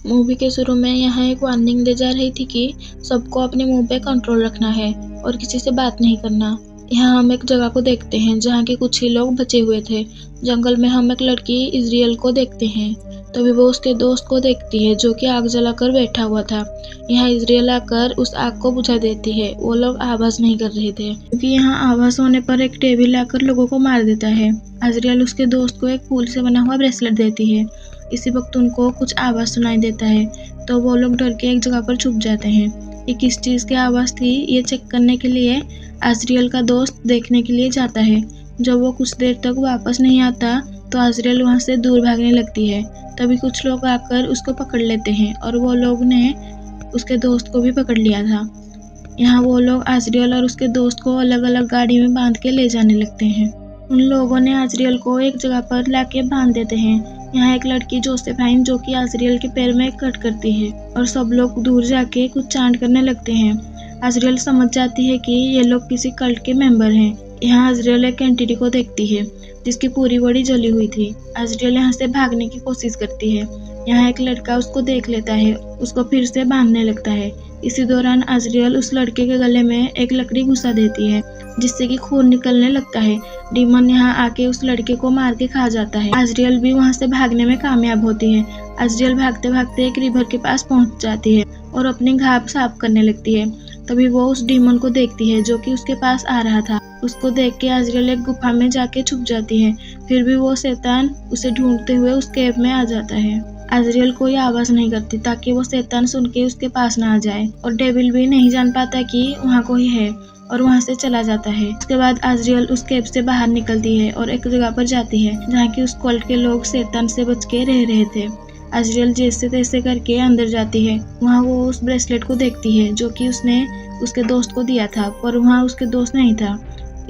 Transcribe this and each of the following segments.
Movie के शुरू में यहाँ एक वार्निंग दी जा रही थी कि सबको अपने मुंह पे कंट्रोल रखना है और किसी से बात नहीं करना। यहाँ हम एक जगह को देखते हैं जहाँ के कुछ ही लोग बचे हुए थे। जंगल में हम एक लड़की इजराइल को देखते हैं। तभी वो उसके दोस्त को देखती है जो कि आग जलाकर बैठा हुआ था। यहाँ इजराइल आकर उस आग को बुझा देती है। वो लोग आवाज नहीं कर रहे थे क्योंकि यहाँ आवाज होने पर एक टेबल आकर लोगों को मार देता है। इजराइल उसके दोस्त को एक फूल से बना हुआ ब्रेसलेट देती है। इसी वक्त उनको कुछ आवाज सुनाई देता है तो वो लोग डर के एक जगह पर छुप जाते हैं। ये किस चीज की आवाज थी ये चेक करने के लिए अजरियल का दोस्त देखने के लिए जाता है। जब वो कुछ देर तक वापस नहीं आता तो अजरियल वहां से दूर भागने लगती है। तभी कुछ लोग आकर उसको पकड़ लेते हैं और वो लोग ने उसके दोस्त को भी पकड़ लिया था। यहाँ वो लोग अजरियल और उसके दोस्त को अलग अलग गाड़ी में बांध के ले जाने लगते हैं। उन लोगों ने अजरियल को एक जगह पर लाके बांध देते हैं। यहाँ एक लड़की जोसेफाइन जो कि अजरियल के पैर में कट करती है और सब लोग दूर जाके कुछ चांट करने लगते हैं। अजरियल समझ जाती है कि ये लोग किसी कल्ट के मेंबर हैं। यहाँ अजरियल एक एंटिटी को देखती है जिसकी पूरी बॉडी जली हुई थी। अजरियल यहाँ से भागने की कोशिश करती है। यहाँ एक लड़का उसको देख लेता है, उसको फिर से बांधने लगता है। इसी दौरान अजरियल उस लड़के के गले में एक लकड़ी घुसा देती है जिससे कि खून निकलने लगता है। डीमन यहाँ आके उस लड़के को मार के खा जाता है। अजरियल भी वहाँ से भागने में कामयाब होती है। अजरियल भागते भागते एक रिवर के पास पहुँच जाती है और अपनी घाव साफ करने लगती है। तभी वो उस डीमन को देखती है जो कि उसके पास आ रहा था। उसको देख के अजरियल एक गुफा में जाके छुप जाती है। फिर भी वो शैतान उसे ढूंढते हुए उस केव में आ जाता है। अजरियल कोई आवाज नहीं करती ताकि वो शैतान सुन के उसके पास ना आ जाए और डेविल भी नहीं जान पाता कि वहाँ कोई है और वहाँ से चला जाता है। उसके बाद अजरियल उस केव से बाहर निकलती है और एक जगह पर जाती है जहाँ की उस कल्ट के लोग शैतान से बच के रह रहे थे। अजरियल जैसे तैसे करके अंदर जाती है। वहाँ वो उस ब्रेसलेट को देखती है जो कि उसने उसके दोस्त को दिया था पर वहाँ उसके दोस्त नहीं था।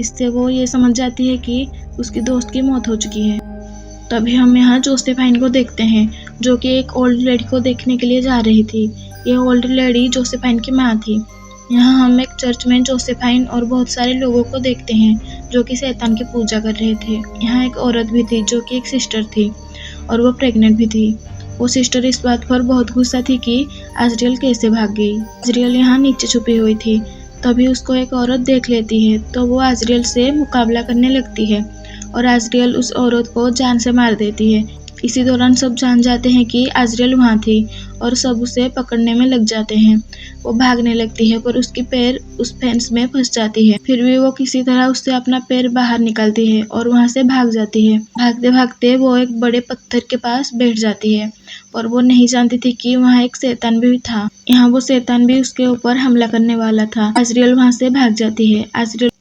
इससे वो ये समझ जाती है कि उसके दोस्त की मौत हो चुकी है। तभी हम यहाँ जोसेफाइन को देखते हैं जो कि एक ओल्ड लेडी को देखने के लिए जा रही थी। ये ओल्ड लेडी जोसेफाइन की माँ थी। यहाँ हम एक चर्च में जोसेफाइन और बहुत सारे लोगों को देखते हैं जो कि शैतान की पूजा कर रहे थे। यहाँ एक औरत भी थी जो कि एक सिस्टर थी और वो प्रेग्नेंट भी थी। वो सिस्टर इस बात पर बहुत गुस्सा थी कि अजरियल कैसे भाग गई। अजरियल यहाँ नीचे छुपी हुई थी। तभी उसको एक औरत देख लेती है तो वो अजरियल से मुकाबला करने लगती है और अजरियल उस औरत को जान से मार देती है। इसी दौरान सब जान जाते हैं कि अजरियल वहाँ थी और सब उसे पकड़ने में लग जाते हैं। वो भागने लगती है पर उसकी पैर उस फेंस में फंस जाती है। फिर भी वो किसी तरह उससे अपना पैर बाहर निकालती है और वहाँ से भाग जाती है। भागते भागते वो एक बड़े पत्थर के पास बैठ जाती है और वो नहीं जानती थी कि वहाँ एक शैतान भी था। यहाँ वो शैतान भी उसके ऊपर हमला करने वाला था। अजरियल वहाँ से भाग जाती है।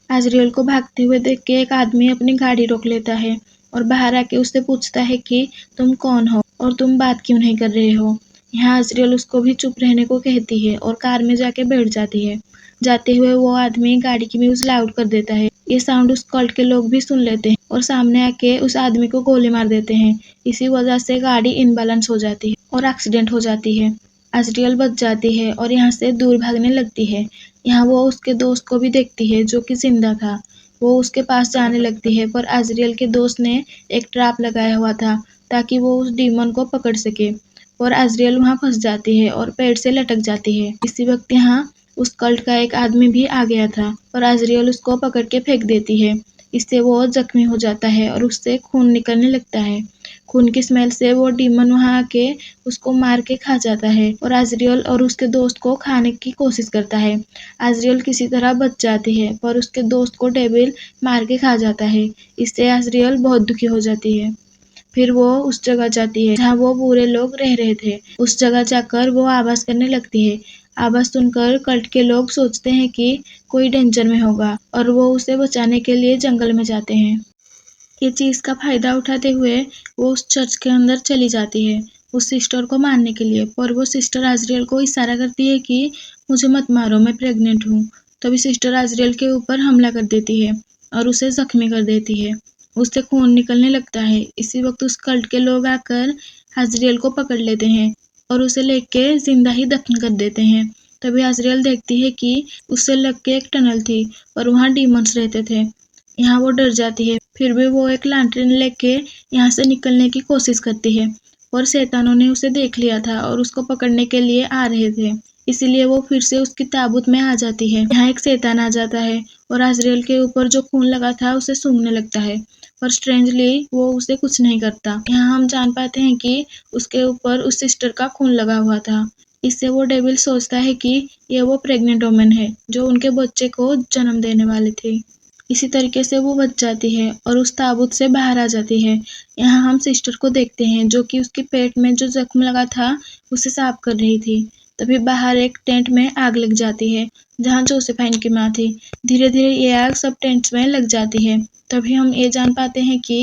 अजरियल को भागते हुए देख के एक आदमी अपनी गाड़ी रोक लेता है और बाहर आके उससे पूछता है कि तुम कौन हो और तुम बात क्यों नहीं कर रहे हो। यहाँ अजरियल उसको भी चुप रहने को कहती है और कार में जाके बैठ जाती है। जाते हुए वो आदमी गाड़ी की म्यूजिक लाउड कर देता है। ये साउंड उस कल्ट के लोग भी सुन लेते हैं और सामने आके उस आदमी को गोली मार देते हैं। इसी वजह से गाड़ी इनबैलेंस हो जाती है और एक्सीडेंट हो जाती है। अजरियल बच जाती है और यहाँ से दूर भागने लगती है। यहाँ वो उसके दोस्त को भी देखती है जो कि जिंदा था। वो उसके पास जाने लगती है पर अजरियल के दोस्त ने एक ट्रैप लगाया हुआ था ताकि वो उस डीमन को पकड़ सके और अजरियल वहाँ फंस जाती है और पेड़ से लटक जाती है। इसी वक्त यहाँ उस कल्ट का एक आदमी भी आ गया था और अजरियल उसको पकड़ के फेंक देती है। इससे वो जख्मी हो जाता है और उससे खून निकलने लगता है। खून की स्मेल से वो डीमन वहाँ आके उसको मार के खा जाता है और अजरियल और उसके दोस्त को खाने की कोशिश करता है। अजरियल किसी तरह बच जाती है पर उसके दोस्त को डेविल मार के खा जाता है। इससे अजरियल बहुत दुखी हो जाती है। फिर वो उस जगह जाती है जहाँ वो बुरे लोग रह रहे थे। उस जगह जाकर वो आवाज करने लगती है। आवाज सुनकर कल्ट के लोग सोचते हैं कि कोई डेंजर में होगा और वो उसे बचाने के लिए जंगल में जाते हैं। ये चीज का फायदा उठाते हुए वो उस चर्च के अंदर चली जाती है उस सिस्टर को मारने के लिए। पर वो सिस्टर अजरियल को इशारा करती है कि मुझे मत मारो, मैं प्रेग्नेंट हूँ। तभी सिस्टर अजरियल के ऊपर हमला कर देती है और उसे जख्मी कर देती है। उससे खून निकलने लगता है। इसी वक्त उस कल्ट के लोग आकर अजरियल को पकड़ लेते हैं और उसे लेके जिंदा ही दफन कर देते हैं। तभी अजरियल देखती है कि उससे लग के एक टनल थी और वहाँ डीमंस रहते थे। यहाँ वो डर जाती है। फिर भी वो एक लैंटर्न लेके यहाँ से निकलने की कोशिश करती है और शैतानों ने उसे देख लिया था और उसको पकड़ने के लिए आ रहे थे। इसीलिए वो फिर से उसकी ताबूत में आ जाती है। यहाँ एक शैतान आ जाता है और आजरियल के ऊपर जो खून लगा था उसे सूंघने लगता है, पर स्ट्रेंजली वो उसे कुछ नहीं करता। यहाँ हम जान पाते हैं कि उसके ऊपर उस सिस्टर का खून लगा हुआ था। इससे वो डेविल सोचता है कि ये वो प्रेग्नेंट वुमन है जो उनके बच्चे को जन्म देने वाली थी। इसी तरीके से वो बच जाती है और उस ताबूत से बाहर आ जाती है। यहाँ हम सिस्टर को देखते हैं जो कि उसके पेट में जो जख्म लगा था उसे साफ कर रही थी। तभी बाहर एक टेंट में आग लग जाती है जहाँ जोसेफाइन की माँ थी। धीरे धीरे ये आग सब टेंट्स में लग जाती है। तभी हम ये जान पाते हैं कि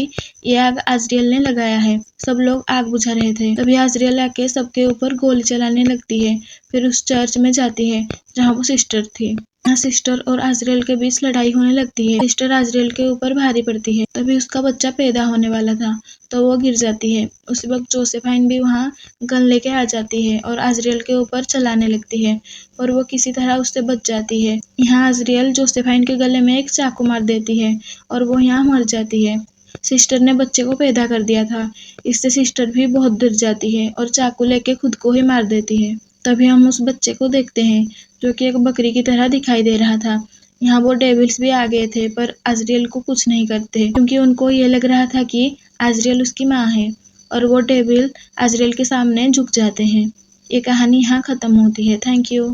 ये आग आजरियल ने लगाया है। सब लोग आग बुझा रहे थे। तभी आजरियल आके सबके ऊपर गोली चलाने लगती है। फिर उस चर्च में जाती है जहाँ वो सिस्टर थी। यहाँ सिस्टर और आजरियल के बीच लड़ाई होने लगती है। सिस्टर आजरियल के ऊपर भारी पड़ती है। तभी उसका बच्चा पैदा होने वाला था तो वो गिर जाती है। उसी वक्त जोसेफाइन भी वहाँ गन लेके आ जाती है और आजरियल के ऊपर चलाने लगती है और वो किसी तरह उससे बच जाती है। यहाँ आजरियल जोसेफाइन के गले में एक चाकू मार देती है और वो यहाँ मर जाती है। सिस्टर ने बच्चे को पैदा कर दिया था। इससे सिस्टर भी बहुत डर जाती है और चाकू लेके खुद को ही मार देती है। तभी हम उस बच्चे को देखते हैं जो कि एक बकरी की तरह दिखाई दे रहा था। यहाँ वो डेविल्स भी आ गए थे पर आजरियल को कुछ नहीं करते क्योंकि उनको ये लग रहा था कि आजरियल उसकी माँ है और वो डेविल आजरियल के सामने झुक जाते हैं। ये कहानी यहाँ खत्म होती है। Thank you.